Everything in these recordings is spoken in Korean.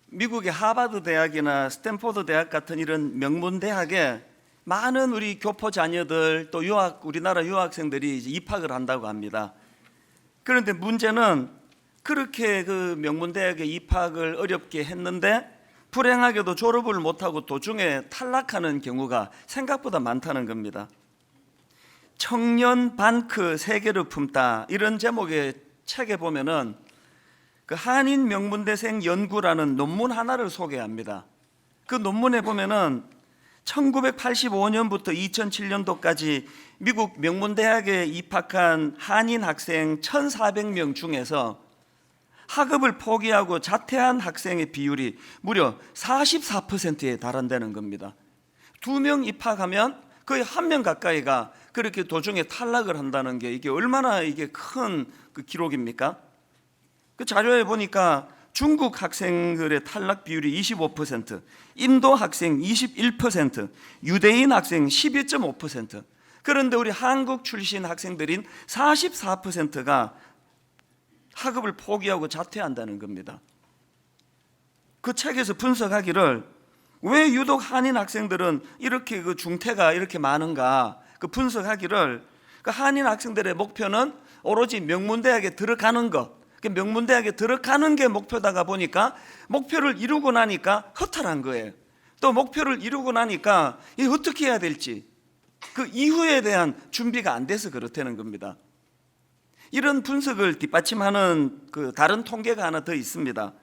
미국의 하버드 대학이나 스탠포드 대학 같은 이런 명문 대학에 많은 우리 교포 자녀들 또 우리나라 유학생들이 이제 입학을 한다고 합니다. 그런데 문제는 그렇게 그 명문 대학에 입학을 어렵게 했는데 불행하게도 졸업을 못하고 도중에 탈락하는 경우가 생각보다 많다는 겁니다. 청년 반크 세계를 품다, 이런 제목의 책에 보면은 그 한인 명문대생 연구라는 논문 하나를 소개합니다. 그 논문에 보면은 1985년부터 2007년도까지 미국 명문대학에 입학한 한인 학생 1,400명 중에서 학업을 포기하고 자퇴한 학생의 비율이 무려 44%에 달한다는 겁니다. 2명 입학하면 거의 1명 가까이가 그렇게 도중에 탈락을 한다는 게 이게 얼마나 이게 큰 그 기록입니까? 그 자료에 보니까 중국 학생들의 탈락 비율이 25%, 인도 학생 21%, 유대인 학생 12.5%. 그런데 우리 한국 출신 학생들인 44%가 학업을 포기하고 자퇴한다는 겁니다. 그 책에서 분석하기를 왜 유독 한인 학생들은 이렇게 그 중퇴가 이렇게 많은가, 그 분석하기를 그 한인 학생들의 목표는 오로지 명문대학에 들어가는 것, 명문대학에 들어가는 게 목표다가 보니까 목표를 이루고 나니까 허탈한 거예요. 또 목표를 이루고 나니까 어떻게 해야 될지 그 이후에 대한 준비가 안 돼서 그렇다는 겁니다. 이런 분석을 뒷받침하는 그 다른 통계가 하나 더 있습니다.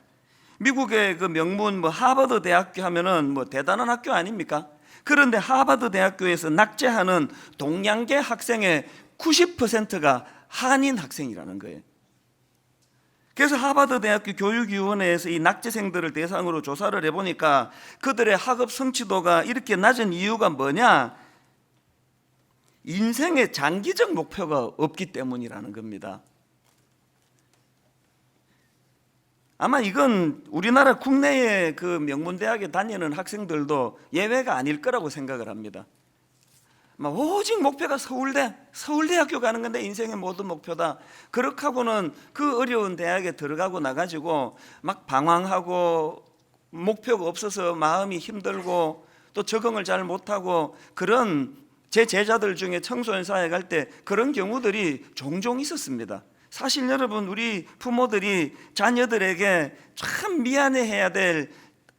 미국의 그 명문 하버드 대학교 하면은 대단한 학교 아닙니까? 그런데 하버드 대학교에서 낙제하는 동양계 학생의 90%가 한인 학생이라는 거예요. 그래서 하버드 대학교 교육위원회에서 이 낙제생들을 대상으로 조사를 해보니까 그들의 학업 성취도가 이렇게 낮은 이유가 뭐냐? 인생의 장기적 목표가 없기 때문이라는 겁니다. 아마 이건 우리나라 국내의 그 명문대학에 다니는 학생들도 예외가 아닐 거라고 생각을 합니다. 오직 목표가 서울대학교 가는 건데 인생의 모든 목표다. 그렇게 하고는 그 어려운 대학에 들어가고 나가지고 막 방황하고 목표가 없어서 마음이 힘들고 또 적응을 잘 못하고, 그런 제 제자들 중에 청소년 사회 갈 때 그런 경우들이 종종 있었습니다. 사실 여러분, 우리 부모들이 자녀들에게 참 미안해해야 될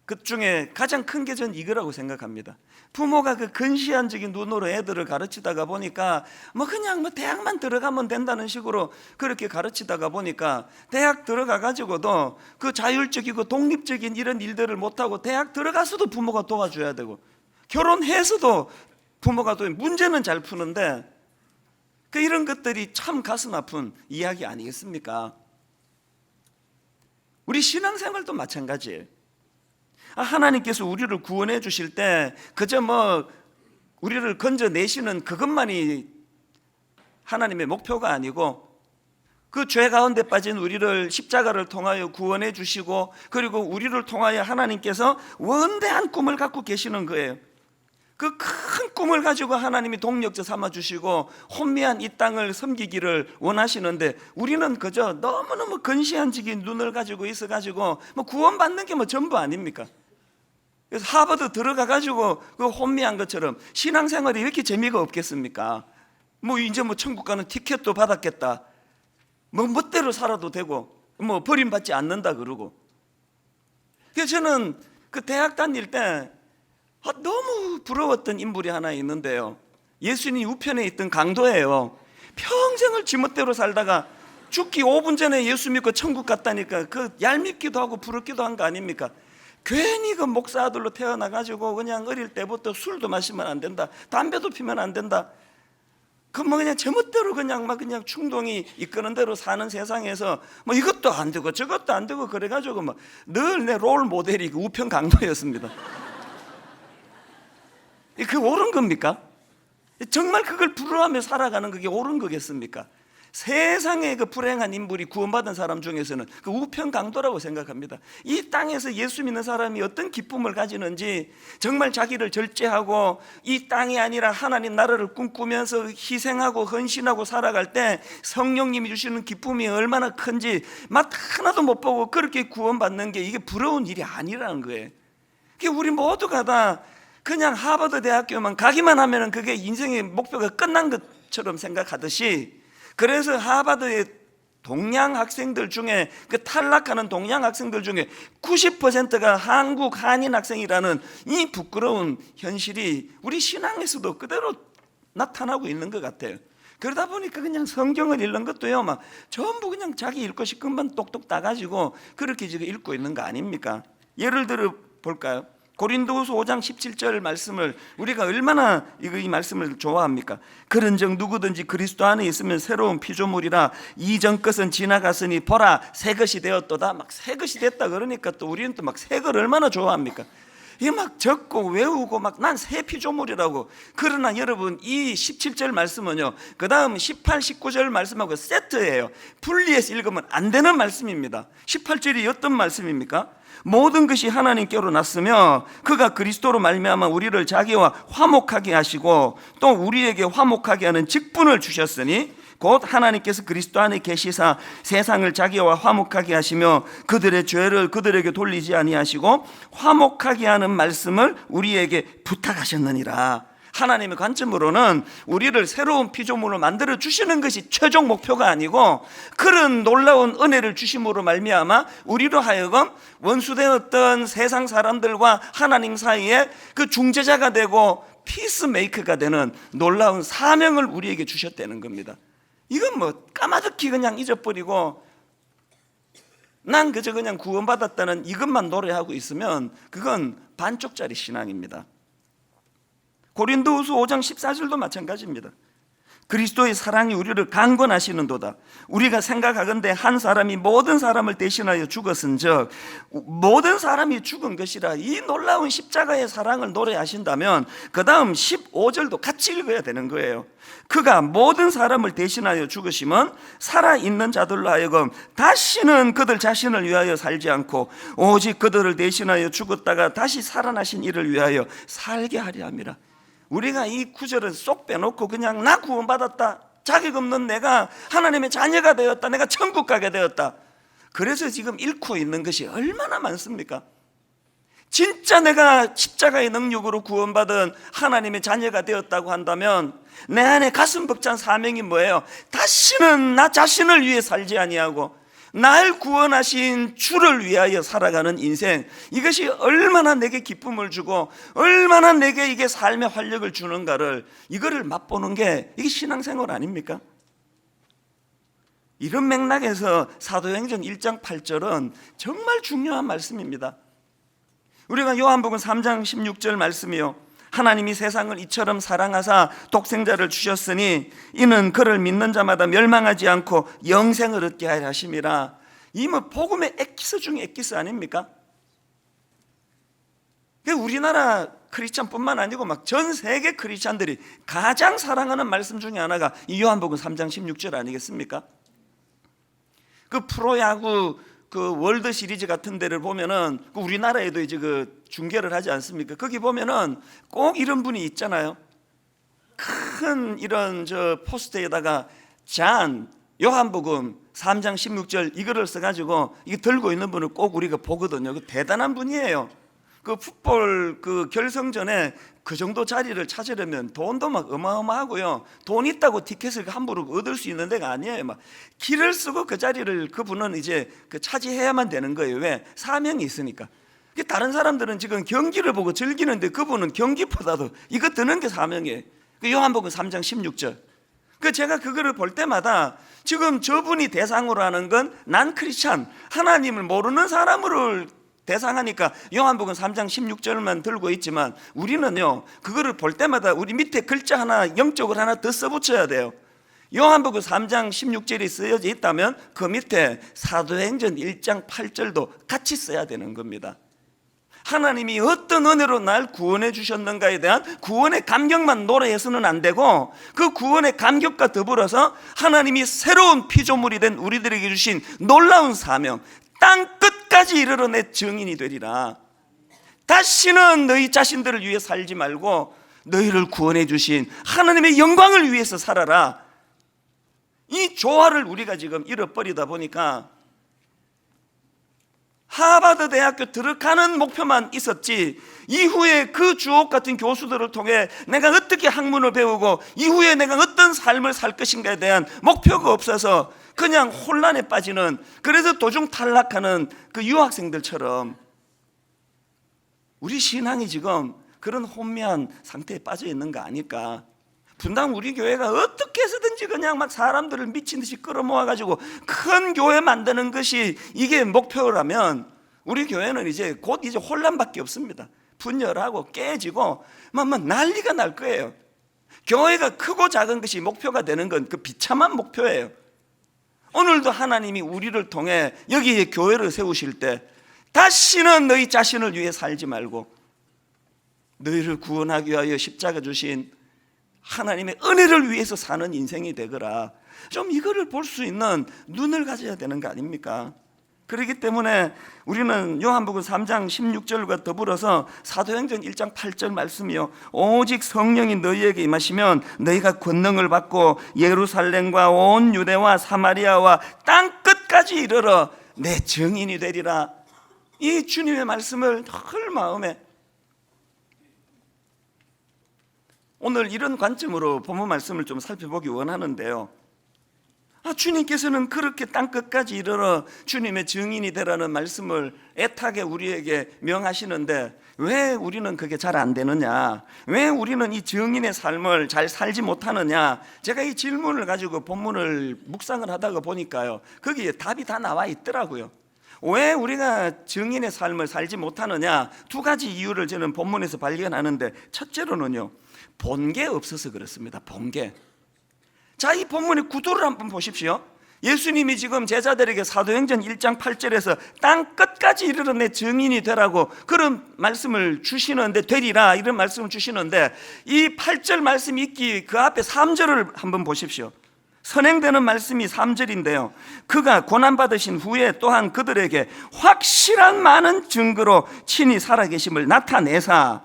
것 중에 가장 큰 게 전 이거라고 생각합니다. 부모가 그 근시안적인 눈으로 애들을 가르치다가 보니까 그냥 대학만 들어가면 된다는 식으로 그렇게 가르치다가 보니까 대학 들어가 가지고도 그 자율적이고 독립적인 이런 일들을 못하고 대학 들어가서도 부모가 도와줘야 되고 결혼해서도 부모가 또 문제는 잘 푸는데 이런 것들이 참 가슴 아픈 이야기 아니겠습니까? 우리 신앙생활도 마찬가지예요. 하나님께서 우리를 구원해 주실 때 그저 우리를 건져내시는 그것만이 하나님의 목표가 아니고 그 죄 가운데 빠진 우리를 십자가를 통하여 구원해 주시고 그리고 우리를 통하여 하나님께서 원대한 꿈을 갖고 계시는 거예요. 그 큰 꿈을 가지고 하나님이 동력자 삼아 주시고 혼미한 이 땅을 섬기기를 원하시는데 우리는 그저 너무너무 근시안적인 눈을 가지고 있어가지고 구원받는 게 전부 아닙니까? 그래서 하버드 들어가 가지고 그 혼미한 것처럼 신앙생활이 이렇게 재미가 없겠습니까? 이제 천국 가는 티켓도 받았겠다. 멋대로 살아도 되고 버림받지 않는다 그러고. 그래서 저는 그 대학 다닐 때 너무 부러웠던 인물이 하나 있는데요. 예수님 우편에 있던 강도예요. 평생을 지멋대로 살다가 죽기 5분 전에 예수 믿고 천국 갔다니까 그 얄밉기도 하고 부럽기도 한 거 아닙니까? 괜히 그 목사 아들로 태어나가지고 그냥 어릴 때부터 술도 마시면 안 된다, 담배도 피면 안 된다, 그냥 제멋대로 그냥 충동이 이끄는 대로 사는 세상에서 이것도 안 되고 저것도 안 되고 그래가지고 늘 내 롤 모델이 그 우편 강도였습니다. 그 옳은 겁니까? 정말 그걸 부러워하며 살아가는 그게 옳은 거겠습니까? 세상에 그 불행한 인물이 구원받은 사람 중에서는 그 우편 강도라고 생각합니다. 이 땅에서 예수 믿는 사람이 어떤 기쁨을 가지는지, 정말 자기를 절제하고 이 땅이 아니라 하나님 나라를 꿈꾸면서 희생하고 헌신하고 살아갈 때 성령님이 주시는 기쁨이 얼마나 큰지 맛 하나도 못 보고 그렇게 구원받는 게 이게 부러운 일이 아니라는 거예요. 우리 모두가 다 그냥 하버드 대학교만 가기만 하면 그게 인생의 목표가 끝난 것처럼 생각하듯이, 그래서 하버드의 동양 학생들 중에, 그 탈락하는 동양 학생들 중에 90%가 한국 한인 학생이라는 이 부끄러운 현실이 우리 신앙에서도 그대로 나타나고 있는 것 같아요. 그러다 보니까 그냥 성경을 읽는 것도요, 막 전부 그냥 자기 읽고 싶은 건 똑똑 따가지고 그렇게 지금 읽고 있는 거 아닙니까? 예를 들어 볼까요? 고린도후서 5장 17절 말씀을 우리가 얼마나 이 말씀을 좋아합니까? 그런즉 누구든지 그리스도 안에 있으면 새로운 피조물이라, 이전 것은 지나갔으니 보라 새 것이 되었도다. 막 새 것이 됐다 그러니까 또 우리는 또 막 새 걸 얼마나 좋아합니까? 이게 막 적고 외우고 막 난 새 피조물이라고. 그러나 여러분, 이 17절 말씀은요, 그 다음 18, 19절 말씀하고 세트예요. 분리해서 읽으면 안 되는 말씀입니다. 18절이 어떤 말씀입니까? 모든 것이 하나님께로 났으며 그가 그리스도로 말미암아 우리를 자기와 화목하게 하시고 또 우리에게 화목하게 하는 직분을 주셨으니 곧 하나님께서 그리스도 안에 계시사 세상을 자기와 화목하게 하시며 그들의 죄를 그들에게 돌리지 아니하시고 화목하게 하는 말씀을 우리에게 부탁하셨느니라. 하나님의 관점으로는 우리를 새로운 피조물로 만들어 주시는 것이 최종 목표가 아니고, 그런 놀라운 은혜를 주심으로 말미암아 우리로 하여금 원수되었던 세상 사람들과 하나님 사이에 그 중재자가 되고 피스메이커가 되는 놀라운 사명을 우리에게 주셨다는 겁니다. 이건 뭐 까마득히 그냥 잊어버리고 난 그저 그냥 구원받았다는 이것만 노래하고 있으면 그건 반쪽짜리 신앙입니다. 고린도후서 5장 14절도 마찬가지입니다. 그리스도의 사랑이 우리를 강권하시는도다. 우리가 생각하건대 한 사람이 모든 사람을 대신하여 죽었은즉, 모든 사람이 죽은 것이라 이 놀라운 십자가의 사랑을 노래하신다면 그 다음 15절도 같이 읽어야 되는 거예요. 그가 모든 사람을 대신하여 죽으시면 살아있는 자들로 하여금 다시는 그들 자신을 위하여 살지 않고 오직 그들을 대신하여 죽었다가 다시 살아나신 이를 위하여 살게 하려 함이라. 우리가 이 구절을 쏙 빼놓고 그냥 나 구원받았다, 자격 없는 내가 하나님의 자녀가 되었다, 내가 천국 가게 되었다, 그래서 지금 잃고 있는 것이 얼마나 많습니까? 진짜 내가 십자가의 능력으로 구원받은 하나님의 자녀가 되었다고 한다면 내 안에 가슴 벅찬 사명이 뭐예요? 다시는 나 자신을 위해 살지 아니하고 날 구원하신 주를 위하여 살아가는 인생, 이것이 얼마나 내게 기쁨을 주고 얼마나 내게 이게 삶의 활력을 주는가를, 이거를 맛보는 게 이게 신앙생활 아닙니까? 이런 맥락에서 사도행전 1장 8절은 정말 중요한 말씀입니다. 우리가 요한복음 3장 16절 말씀이요, 하나님이 세상을 이처럼 사랑하사 독생자를 주셨으니 이는 그를 믿는 자마다 멸망하지 않고 영생을 얻게 하려 하심이라. 이 뭐 복음의 엑기스 중에 엑기스 아닙니까? 우리나라 크리스찬뿐만 아니고 막 전 세계 크리스찬들이 가장 사랑하는 말씀 중에 하나가 이 요한복음 3장 16절 아니겠습니까? 그 프로야구 그 월드 시리즈 같은 데를 보면은 그 우리나라에도 이제 그 중계를 하지 않습니까? 거기 보면은 꼭 이런 분이 있잖아요. 큰 이런 저 포스터에다가 잔 요한복음 3장 16절 이거를 써가지고 이게 들고 있는 분을 꼭 우리가 보거든요. 그 대단한 분이에요. 그 풋볼 그 결승전에 그 정도 자리를 찾으려면 돈도 막 어마어마하고요. 돈 있다고 티켓을 함부로 얻을 수 있는 데가 아니에요. 막 길을 쓰고 그 자리를 그분은 이제 그 차지해야만 되는 거예요. 왜? 사명이 있으니까. 다른 사람들은 지금 경기를 보고 즐기는데 그분은 경기보다도 이거 드는 게 사명이에요. 그 요한복음 3장 16절. 그 제가 그거를 볼 때마다 지금 저분이 대상으로 하는 건 난 크리스찬, 하나님을 모르는 사람으로 대상하니까 요한복음 3장 16절만 들고 있지만 우리는요 그거를 볼 때마다 우리 밑에 글자 하나 영적으로 하나 더 써붙여야 돼요. 요한복음 3장 16절이 쓰여져 있다면 그 밑에 사도행전 1장 8절도 같이 써야 되는 겁니다. 하나님이 어떤 은혜로 날 구원해 주셨는가에 대한 구원의 감격만 노래해서는 안 되고, 그 구원의 감격과 더불어서 하나님이 새로운 피조물이 된 우리들에게 주신 놀라운 사명, 땅 끝까지 이르러 내 증인이 되리라. 다시는 너희 자신들을 위해 살지 말고 너희를 구원해 주신 하나님의 영광을 위해서 살아라. 이 조화를 우리가 지금 잃어버리다 보니까 하버드 대학교 들어가는 목표만 있었지, 이후에 그 주옥 같은 교수들을 통해 내가 어떻게 학문을 배우고 이후에 내가 어떤 삶을 살 것인가에 대한 목표가 없어서 그냥 혼란에 빠지는, 그래서 도중 탈락하는 그 유학생들처럼 우리 신앙이 지금 그런 혼미한 상태에 빠져 있는 거 아닐까. 분당 우리 교회가 어떻게 해서든지 그냥 막 사람들을 미친 듯이 끌어모아가지고 큰 교회 만드는 것이 이게 목표라면 우리 교회는 이제 곧 이제 혼란밖에 없습니다. 분열하고 깨지고 막 난리가 날 거예요. 교회가 크고 작은 것이 목표가 되는 건 그 비참한 목표예요. 오늘도 하나님이 우리를 통해 여기에 교회를 세우실 때 다시는 너희 자신을 위해 살지 말고 너희를 구원하기 위하여 십자가 주신 하나님의 은혜를 위해서 사는 인생이 되거라. 좀 이거를 볼 수 있는 눈을 가져야 되는 거 아닙니까? 그렇기 때문에 우리는 요한복음 3장 16절과 더불어서 사도행전 1장 8절 말씀이요, 오직 성령이 너희에게 임하시면 너희가 권능을 받고 예루살렘과 온 유대와 사마리아와 땅 끝까지 이르러 내 증인이 되리라. 이 주님의 말씀을 늘 마음에, 오늘 이런 관점으로 본문 말씀을 좀 살펴보기 원하는데요, 주님께서는 그렇게 땅끝까지 이르러 주님의 증인이 되라는 말씀을 애타게 우리에게 명하시는데 왜 우리는 그게 잘 안 되느냐, 왜 우리는 이 증인의 삶을 잘 살지 못하느냐. 제가 이 질문을 가지고 본문을 묵상을 하다가 보니까요, 거기에 답이 다 나와 있더라고요. 왜 우리가 증인의 삶을 살지 못하느냐, 두 가지 이유를 저는 본문에서 발견하는데, 첫째로는요, 본게 없어서 그렇습니다. 본게. 자, 이 본문의 구도를 한번 보십시오. 예수님이 지금 제자들에게 사도행전 1장 8절에서 땅 끝까지 이르러 내 증인이 되라고 그런 말씀을 주시는데, 되리라 이런 말씀을 주시는데, 이 8절 말씀이 있기 그 앞에 3절을 한번 보십시오. 선행되는 말씀이 3절인데요, 그가 고난받으신 후에 또한 그들에게 확실한 많은 증거로 친히 살아계심을 나타내사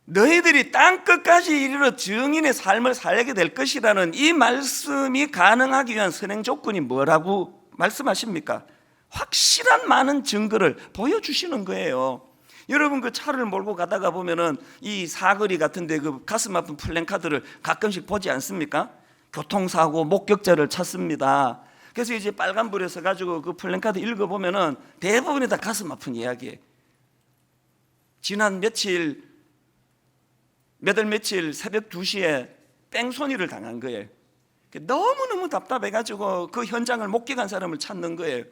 너희들이 땅끝까지 이르러 증인의 삶을 살게 될 것이라는 이 말씀이 가능하기 위한 선행 조건이 뭐라고 말씀하십니까? 확실한 많은 증거를 보여주시는 거예요. 여러분, 그 차를 몰고 가다가 보면은 이 사거리 같은데 그 가슴 아픈 플랜카드를 가끔씩 보지 않습니까? 교통사고 목격자를 찾습니다. 그래서 이제 빨간불에 서가지고 그 플랜카드 읽어보면은 대부분이 다 가슴 아픈 이야기예요. 지난 몇 월 며칠 새벽 2시에 뺑소니를 당한 거예요. 너무너무 답답해가지고 그 현장을 목격한 사람을 찾는 거예요.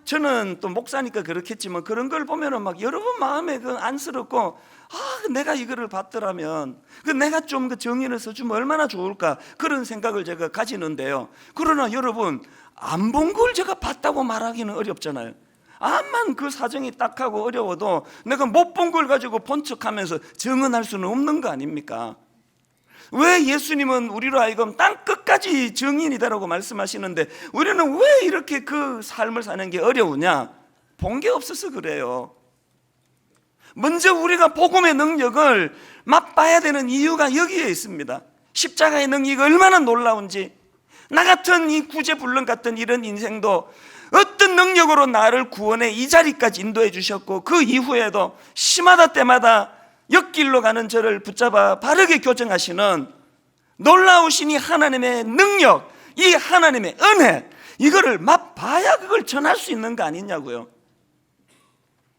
저는 또 목사니까 그렇겠지만 그런 걸 보면은 막 여러분 마음에 그 안쓰럽고, 내가 이거를 봤더라면 내가 좀 그 정의를 써주면 얼마나 좋을까, 그런 생각을 제가 가지는데요. 그러나 여러분, 안 본 걸 제가 봤다고 말하기는 어렵잖아요. 암만 그 사정이 딱하고 어려워도 내가 못 본 걸 가지고 본 척하면서 증언할 수는 없는 거 아닙니까? 왜 예수님은 우리로 하여금 땅 끝까지 증인이 되라고 말씀하시는데 우리는 왜 이렇게 그 삶을 사는 게 어려우냐? 본 게 없어서 그래요. 먼저 우리가 복음의 능력을 맛봐야 되는 이유가 여기에 있습니다. 십자가의 능력이 얼마나 놀라운지, 나 같은 이 구제불능 같은 이런 인생도 어떤 능력으로 나를 구원해 이 자리까지 인도해 주셨고, 그 이후에도 시마다 때마다 옆길로 가는 저를 붙잡아 바르게 교정하시는 놀라우신 이 하나님의 능력, 이 하나님의 은혜, 이거를 맛봐야 그걸 전할 수 있는 거 아니냐고요.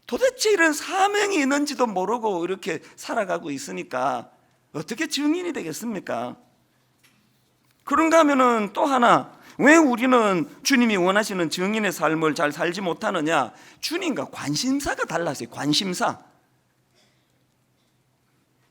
도대체 이런 사명이 있는지도 모르고 이렇게 살아가고 있으니까 어떻게 증인이 되겠습니까? 그런가 하면은 또 하나, 왜 우리는 주님이 원하시는 증인의 삶을 잘 살지 못하느냐? 주님과 관심사가 달라서요. 관심사.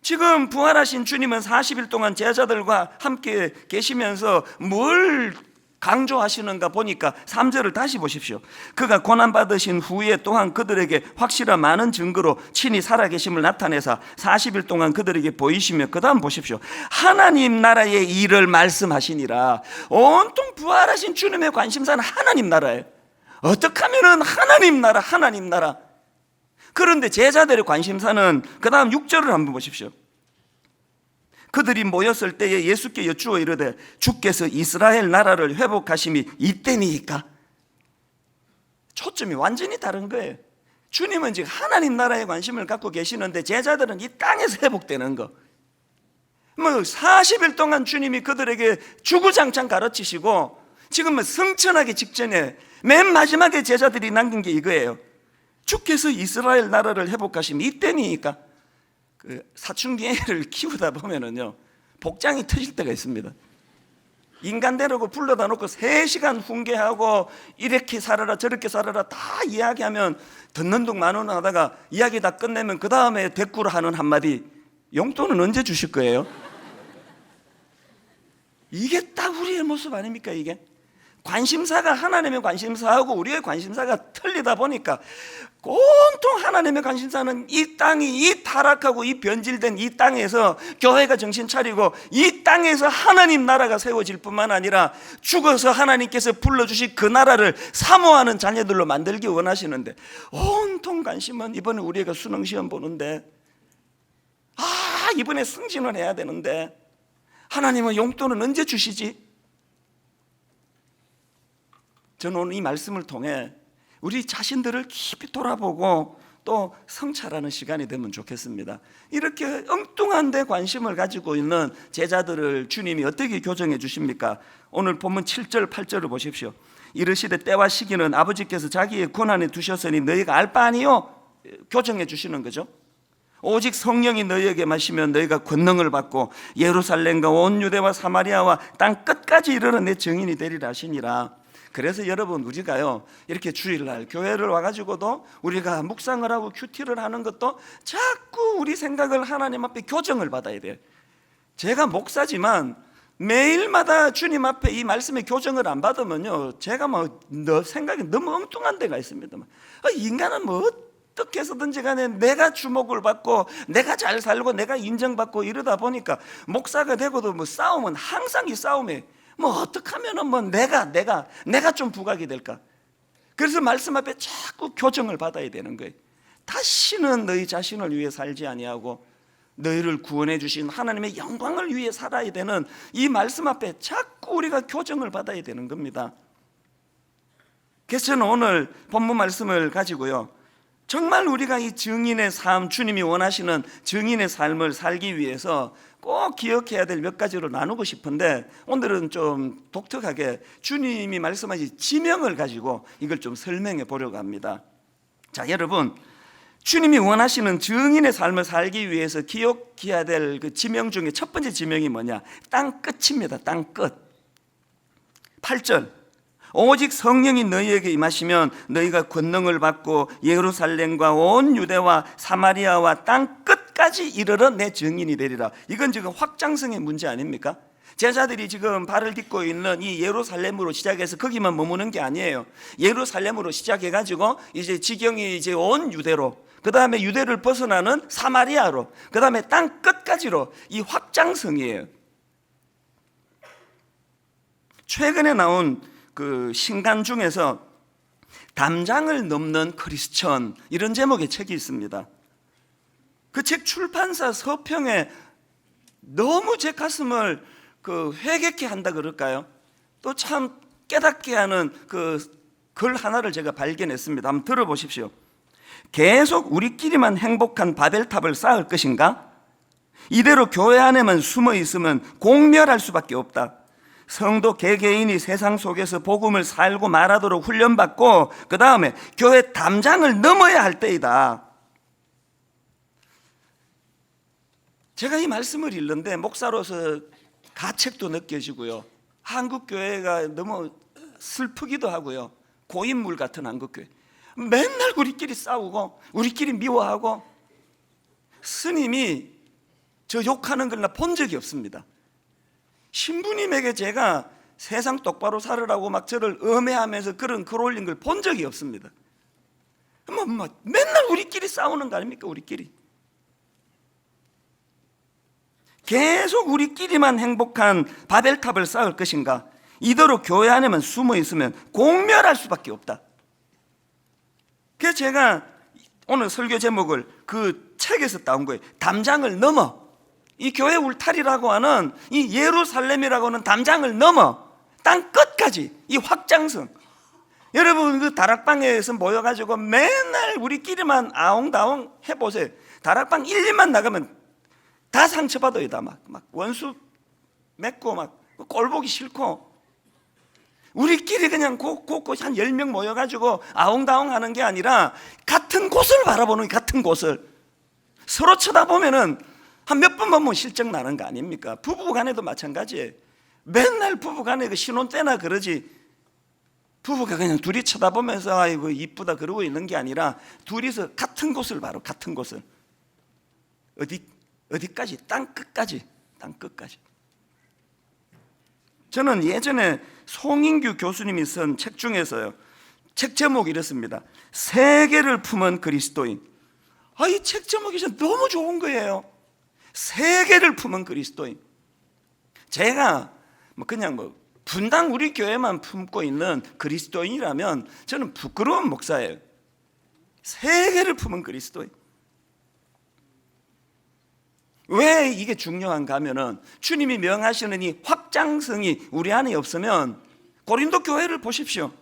지금 부활하신 주님은 40일 동안 제자들과 함께 계시면서 뭘 강조하시는가 보니까 3절을 다시 보십시오. 그가 고난받으신 후에 또한 그들에게 확실한 많은 증거로 친히 살아계심을 나타내사 40일 동안 그들에게 보이시며, 그 다음 보십시오. 하나님 나라의 일을 말씀하시니라. 온통 부활하신 주님의 관심사는 하나님 나라예요. 어떻게 하면은 하나님 나라, 하나님 나라. 그런데 제자들의 관심사는 그 다음 6절을 한번 보십시오. 그들이 모였을 때에 예수께 여쭈어 이르되 주께서 이스라엘 나라를 회복하심이 이때니까. 초점이 완전히 다른 거예요. 주님은 지금 하나님 나라에 관심을 갖고 계시는데 제자들은 이 땅에서 회복되는 거. 40일 동안 주님이 그들에게 주구장창 가르치시고 지금은 승천하기 직전에 맨 마지막에 제자들이 남긴 게 이거예요. 주께서 이스라엘 나라를 회복하심이 이때니까. 사춘기 애를 키우다 보면은요, 복장이 터질 때가 있습니다. 인간대로고 불러다 놓고 3시간 훈계하고 이렇게 살아라 저렇게 살아라 다 이야기하면 듣는 둥 마는 둥 하다가 이야기 다 끝내면 그 다음에 대꾸로 하는 한마디, 용돈은 언제 주실 거예요? 이게 딱 우리의 모습 아닙니까? 이게 관심사가 하나님의 관심사하고 우리의 관심사가 틀리다 보니까 온통 하나님의 관심사는 이 땅이, 이 타락하고 이 변질된 이 땅에서 교회가 정신 차리고 이 땅에서 하나님 나라가 세워질 뿐만 아니라 죽어서 하나님께서 불러주신 그 나라를 사모하는 자녀들로 만들기 원하시는데, 온통 관심은 이번에 우리가 수능시험 보는데, 이번에 승진을 해야 되는데 하나님은 용돈은 언제 주시지? 저는 오늘 이 말씀을 통해 우리 자신들을 깊이 돌아보고 또 성찰하는 시간이 되면 좋겠습니다. 이렇게 엉뚱한 데 관심을 가지고 있는 제자들을 주님이 어떻게 교정해 주십니까? 오늘 본문 7절 8절을 보십시오. 이르시되 때와 시기는 아버지께서 자기의 권한에 두셨으니 너희가 알 바 아니요. 교정해 주시는 거죠. 오직 성령이 너희에게 마시면 너희가 권능을 받고 예루살렘과 온 유대와 사마리아와 땅 끝까지 이르러 내 증인이 되리라 하시니라. 그래서 여러분, 우리가요 이렇게 주일날 교회를 와가지고도 우리가 묵상을 하고 큐티를 하는 것도 자꾸 우리 생각을 하나님 앞에 교정을 받아야 돼요. 제가 목사지만 매일마다 주님 앞에 이 말씀의 교정을 안 받으면요, 제가 생각이 너무 엉뚱한 데가 있습니다. 인간은 어떻게 해서든지 간에 내가 주목을 받고 내가 잘 살고 내가 인정받고 이러다 보니까 목사가 되고도 싸움은 항상 이 싸움에 어떻게 하면은 내가 좀 부각이 될까? 그래서 말씀 앞에 자꾸 교정을 받아야 되는 거예요. 다시는 너희 자신을 위해 살지 아니하고 너희를 구원해 주신 하나님의 영광을 위해 살아야 되는 이 말씀 앞에 자꾸 우리가 교정을 받아야 되는 겁니다. 그래서 저는 오늘 본문 말씀을 가지고요, 정말 우리가 이 증인의 삶, 주님이 원하시는 증인의 삶을 살기 위해서 꼭 기억해야 될 몇 가지로 나누고 싶은데, 오늘은 좀 독특하게 주님이 말씀하신 지명을 가지고 이걸 좀 설명해 보려고 합니다. 자, 여러분, 주님이 원하시는 증인의 삶을 살기 위해서 기억해야 될 그 지명 중에 첫 번째 지명이 뭐냐? 땅 끝입니다. 땅 끝. 8절. 오직 성령이 너희에게 임하시면 너희가 권능을 받고 예루살렘과 온 유대와 사마리아와 땅 끝까지 이르러 내 증인이 되리라. 이건 지금 확장성의 문제 아닙니까? 제자들이 지금 발을 딛고 있는 이 예루살렘으로 시작해서 거기만 머무는 게 아니에요. 예루살렘으로 시작해가지고 이제 지경이 이제 온 유대로, 그 다음에 유대를 벗어나는 사마리아로, 그 다음에 땅 끝까지로, 이 확장성이에요. 최근에 나온 그 신간 중에서 담장을 넘는 크리스천, 이런 제목의 책이 있습니다. 그 책 출판사 서평에 너무 제 가슴을 회개케 한다 그럴까요? 또 참 깨닫게 하는 그 글 하나를 제가 발견했습니다. 한번 들어보십시오. 계속 우리끼리만 행복한 바벨탑을 쌓을 것인가? 이대로 교회 안에만 숨어 있으면 공멸할 수밖에 없다. 성도 개개인이 세상 속에서 복음을 살고 말하도록 훈련받고 그 다음에 교회 담장을 넘어야 할 때이다. 제가 이 말씀을 읽는데 목사로서 가책도 느껴지고요, 한국교회가 너무 슬프기도 하고요, 고인물 같은 한국교회, 맨날 우리끼리 싸우고 우리끼리 미워하고, 스님이 저 욕하는 걸 나 본 적이 없습니다. 신부님에게 제가 세상 똑바로 살으라고 막 저를 엄해하면서 그런 글 올린 걸 본 적이 없습니다. 맨날 우리끼리 싸우는 거 아닙니까? 우리끼리 계속 우리끼리만 행복한 바벨탑을 쌓을 것인가? 이대로 교회 안에만 숨어 있으면 공멸할 수밖에 없다. 그래서 제가 오늘 설교 제목을 그 책에서 따온 거예요. 담장을 넘어. 이 교회 울타리라고 하는 이 예루살렘이라고 하는 담장을 넘어 땅 끝까지 이 확장성. 여러분 그 다락방에서 모여가지고 맨날 우리끼리만 아웅다웅 해보세요. 다락방 1, 2만 나가면 다 상처받아요. 다 막 원수 맺고 막 꼴보기 싫고, 우리끼리 그냥 곳곳 한 10명 모여가지고 아웅다웅 하는 게 아니라 같은 곳을 바라보는, 같은 곳을 서로 쳐다보면은 한 몇 번 보면 실적 나는 거 아닙니까? 부부간에도 마찬가지예요. 맨날 부부간에 그 신혼 때나 그러지, 부부가 그냥 둘이 쳐다보면서 아이고 이쁘다 그러고 있는 게 아니라 둘이서 같은 곳을 바로, 같은 곳을 어디까지? 땅 끝까지. 땅 끝까지. 저는 예전에 송인규 교수님이 쓴 책 중에서요, 책 제목이 이렇습니다. 세계를 품은 그리스도인. 이 책 제목이 너무 좋은 거예요. 세계를 품은 그리스도인. 제가 그냥 분당 우리 교회만 품고 있는 그리스도인이라면 저는 부끄러운 목사예요. 세계를 품은 그리스도인. 왜 이게 중요한가 하면은 주님이 명하시는 이 확장성이 우리 안에 없으면, 고린도 교회를 보십시오.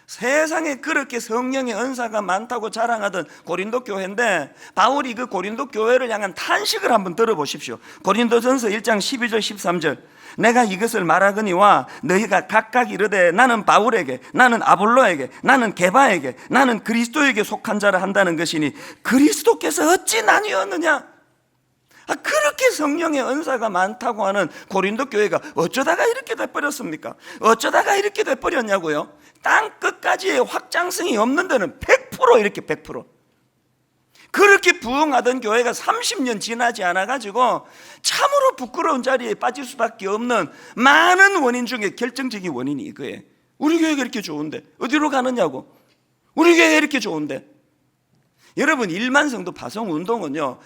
세상에 그렇게 성령의 은사가 많다고 자랑하던 고린도 교회인데, 바울이 그 고린도 교회를 향한 탄식을 한번 들어보십시오. 고린도전서 1장 12절 13절. 내가 이것을 말하거니와 너희가 각각 이르되 나는 바울에게, 나는 아볼로에게, 나는 게바에게, 나는 그리스도에게 속한 자라 한다는 것이니 그리스도께서 어찌 나뉘었느냐? 그렇게 성령의 은사가 많다고 하는 고린도 교회가 어쩌다가 이렇게 돼버렸습니까? 어쩌다가 이렇게 돼버렸냐고요? 땅 끝까지의 확장성이 없는 데는 100% 이렇게 100% 그렇게 부흥하던 교회가 30년 지나지 않아가지고 참으로 부끄러운 자리에 빠질 수밖에 없는 많은 원인 중에 결정적인 원인이 이거예요. 우리 교회가 이렇게 좋은데 어디로 가느냐고. 우리 교회가 이렇게 좋은데. 여러분, 일만성도 파송운동은요,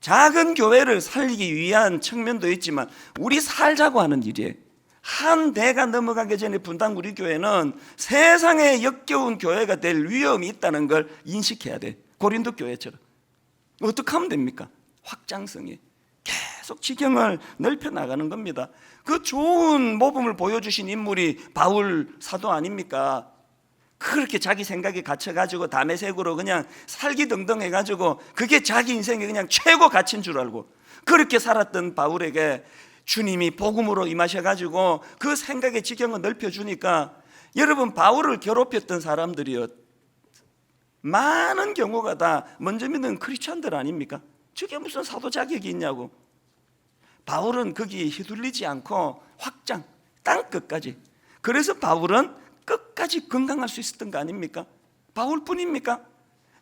작은 교회를 살리기 위한 측면도 있지만 우리 살자고 하는 일이에요. 한 대가 넘어가기 전에 분당 우리 교회는 세상에 역겨운 교회가 될 위험이 있다는 걸 인식해야 돼. 고린도 교회처럼. 어떻게 하면 됩니까? 확장성이 계속 지경을 넓혀 나가는 겁니다. 그 좋은 모범을 보여주신 인물이 바울 사도 아닙니까? 그렇게 자기 생각에 갇혀가지고 담에색으로 그냥 살기등등 해가지고 그게 자기 인생의 그냥 최고 가치인 줄 알고 그렇게 살았던 바울에게 주님이 복음으로 임하셔가지고 그 생각의 지경을 넓혀주니까, 여러분, 바울을 괴롭혔던 사람들이요, 많은 경우가 다 먼저 믿는 크리스천들 아닙니까? 저게 무슨 사도 자격이 있냐고. 바울은 거기에 휘둘리지 않고 확장, 땅 끝까지. 그래서 바울은 끝까지 건강할 수 있었던 거 아닙니까? 바울뿐입니까?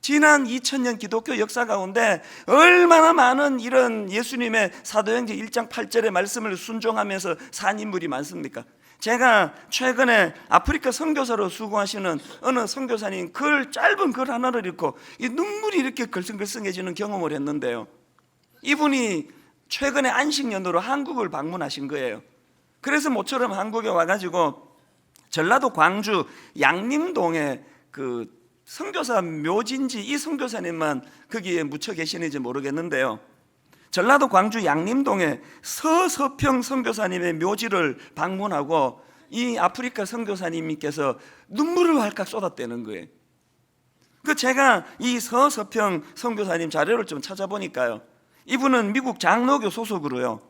지난 2000년 기독교 역사 가운데 얼마나 많은 이런 예수님의 사도행전 1장 8절의 말씀을 순종하면서 산 인물이 많습니까? 제가 최근에 아프리카 선교사로 수고하시는 어느 선교사님 짧은 글 하나를 읽고 이 눈물이 이렇게 걸성걸성해지는 경험을 했는데요, 이분이 최근에 안식년으로 한국을 방문하신 거예요. 그래서 모처럼 한국에 와가지고 전라도 광주 양림동에 그 선교사 묘진지, 이 선교사님만 거기에 묻혀 계시는지 모르겠는데요, 전라도 광주 양림동에 서서평 선교사님의 묘지를 방문하고 이 아프리카 선교사님께서 눈물을 활칵 쏟았다는 거예요. 제가 이 서서평 선교사님 자료를 좀 찾아보니까요, 이분은 미국 장로교 소속으로요,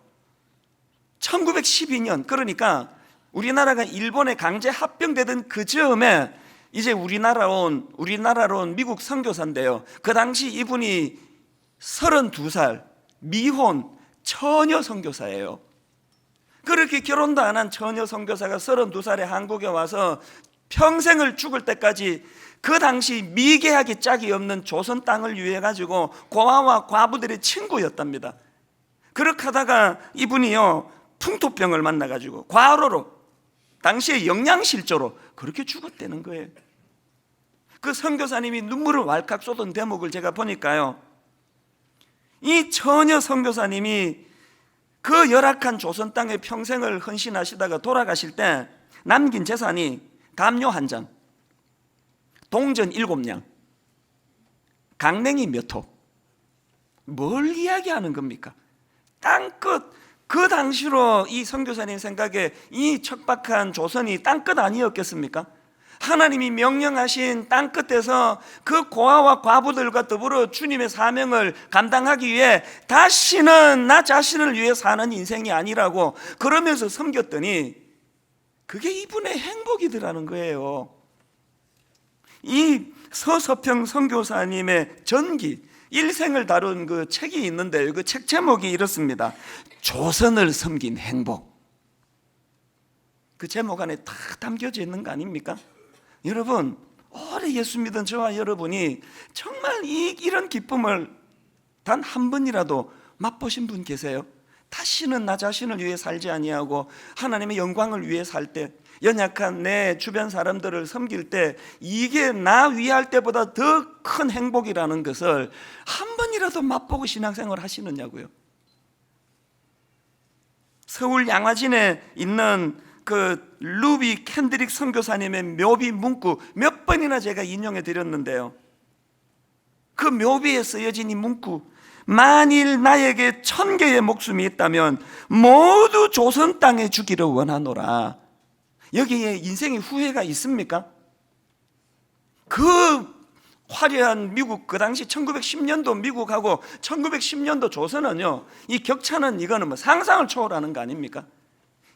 1912년, 그러니까 우리나라가 일본에 강제 합병되던 그 즈음에 이제 우리나라로 온 미국 선교사인데요, 그 당시 이분이 32살 미혼 처녀 선교사예요. 그렇게 결혼도 안 한 처녀 선교사가 32살에 한국에 와서 평생을 죽을 때까지 그 당시 미개하기 짝이 없는 조선 땅을 위해 가지고 고아와 과부들의 친구였답니다. 그렇게 하다가 이분이요 풍토병을 만나가지고 과로로 당시에 영양실조로 그렇게 죽었다는 거예요. 그 선교사님이 눈물을 왈칵 쏟은 대목을 제가 보니까요, 이 처녀 선교사님이 그 열악한 조선 땅에 평생을 헌신하시다가 돌아가실 때 남긴 재산이 담요 1장, 동전 7냥, 강냉이 몇 톱. 뭘 이야기하는 겁니까? 땅끝. 그 당시로 이 선교사님 생각에 이 척박한 조선이 땅끝 아니었겠습니까? 하나님이 명령하신 땅끝에서 그 고아와 과부들과 더불어 주님의 사명을 감당하기 위해 다시는 나 자신을 위해 사는 인생이 아니라고 그러면서 섬겼더니 그게 이분의 행복이더라는 거예요. 이 서서평 선교사님의 전기, 일생을 다룬 그 책이 있는데요, 그 책 제목이 이렇습니다. 조선을 섬긴 행복. 그 제목 안에 다 담겨져 있는 거 아닙니까? 여러분, 오래 예수 믿은 저와 여러분이 정말 이런 기쁨을 단 한 번이라도 맛보신 분 계세요? 다시는 나 자신을 위해 살지 아니하고 하나님의 영광을 위해 살 때, 연약한 내 주변 사람들을 섬길 때 이게 나 위할 때보다 더 큰 행복이라는 것을 한 번이라도 맛보고 신앙생활 하시느냐고요. 서울 양화진에 있는 그 루비 캔드릭 선교사님의 묘비 문구 몇 번이나 제가 인용해 드렸는데요, 그 묘비에 쓰여진 이 문구, 만일 나에게 1000개의 목숨이 있다면 모두 조선 땅에 주기를 원하노라. 여기에 인생의 후회가 있습니까? 그 화려한 미국, 그 당시 1910년도 미국하고 1910년도 조선은요, 이 격차는 이거는 뭐 상상을 초월하는 거 아닙니까?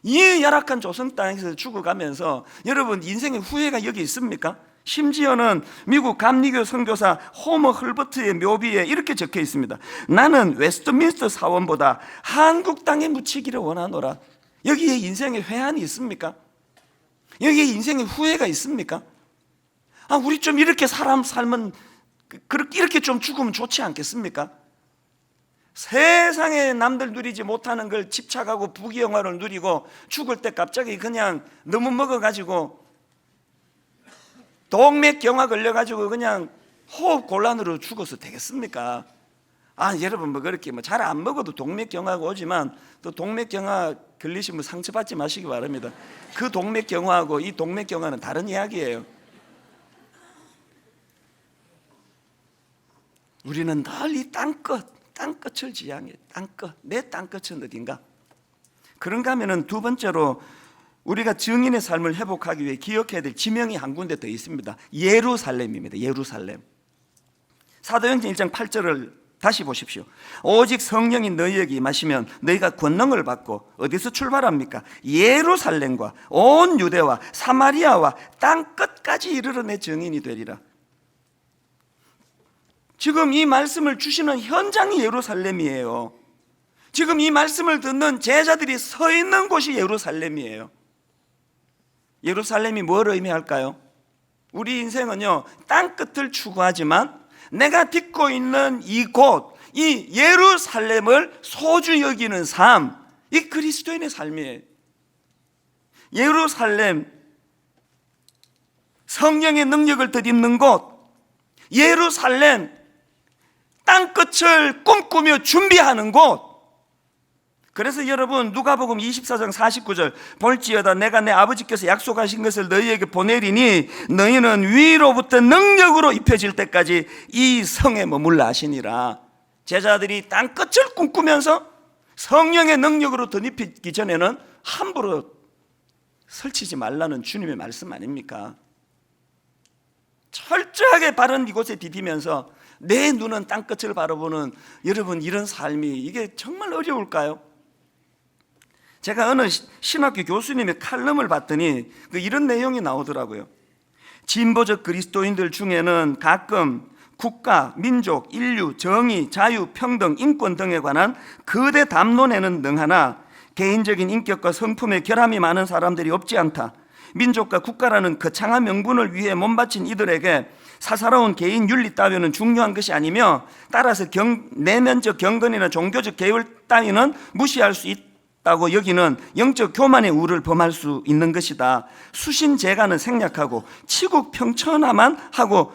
이 열악한 조선 땅에서 죽어가면서 여러분 인생의 후회가 여기 있습니까? 심지어는 미국 감리교 선교사 호머 헐버트의 묘비에 이렇게 적혀 있습니다. 나는 웨스트민스터 사원보다 한국 땅에 묻히기를 원하노라. 여기에 인생의 회한이 있습니까? 여기에 인생의 후회가 있습니까? 우리 좀 이렇게 사람 살면, 이렇게 좀 죽으면 좋지 않겠습니까? 세상에 남들 누리지 못하는 걸 집착하고 부귀영화를 누리고 죽을 때 갑자기 그냥 너무 먹어가지고 동맥경화 걸려가지고 그냥 호흡곤란으로 죽어서 되겠습니까? 여러분 뭐 그렇게 잘 안 먹어도 동맥경화가 오지만 또 동맥경화 걸리시면 상처받지 마시기 바랍니다. 그 동맥경화하고 이 동맥경화는 다른 이야기예요. 우리는 늘 이 땅끝을 지향해. 내 땅끝은 어딘가? 그런가 하면은 두 번째로 우리가 증인의 삶을 회복하기 위해 기억해야 될 지명이 한 군데 더 있습니다. 예루살렘입니다. 예루살렘. 사도행전 1장 8절을 다시 보십시오. 오직 성령이 너희에게 임하시면 너희가 권능을 받고 어디서 출발합니까? 예루살렘과 온 유대와 사마리아와 땅 끝까지 이르러 내 증인이 되리라. 지금 이 말씀을 주시는 현장이 예루살렘이에요. 지금 이 말씀을 듣는 제자들이 서 있는 곳이 예루살렘이에요. 예루살렘이 뭘 의미할까요? 우리 인생은요, 땅끝을 추구하지만 내가 딛고 있는 이곳, 이 예루살렘을 소중히 여기는 삶, 이 그리스도인의 삶이에요. 예루살렘, 성령의 능력을 덧입는 곳, 예루살렘, 땅끝을 꿈꾸며 준비하는 곳. 그래서 여러분 누가복음 24장 49절 볼지어다 내가 내 아버지께서 약속하신 것을 너희에게 보내리니 너희는 위로부터 능력으로 입혀질 때까지 이 성에 머물라 하시니라. 제자들이 땅끝을 꿈꾸면서 성령의 능력으로 덧입히기 전에는 함부로 설치지 말라는 주님의 말씀 아닙니까? 철저하게 바른 이곳에 디디면서 내 눈은 땅끝을 바라보는 여러분, 이런 삶이 이게 정말 어려울까요? 제가 어느 신학교 교수님의 칼럼을 봤더니 이런 내용이 나오더라고요. 진보적 그리스도인들 중에는 가끔 국가, 민족, 인류, 정의, 자유, 평등, 인권 등에 관한 거대 담론에는 능하나 개인적인 인격과 성품에 결함이 많은 사람들이 없지 않다. 민족과 국가라는 거창한 명분을 위해 몸바친 이들에게 사사로운 개인 윤리 따위는 중요한 것이 아니며 따라서 내면적 경건이나 종교적 계율 따위는 무시할 수 다고 여기는 영적 교만의 우를 범할 수 있는 것이다. 수신 제가는 생략하고 치국 평천화만 하고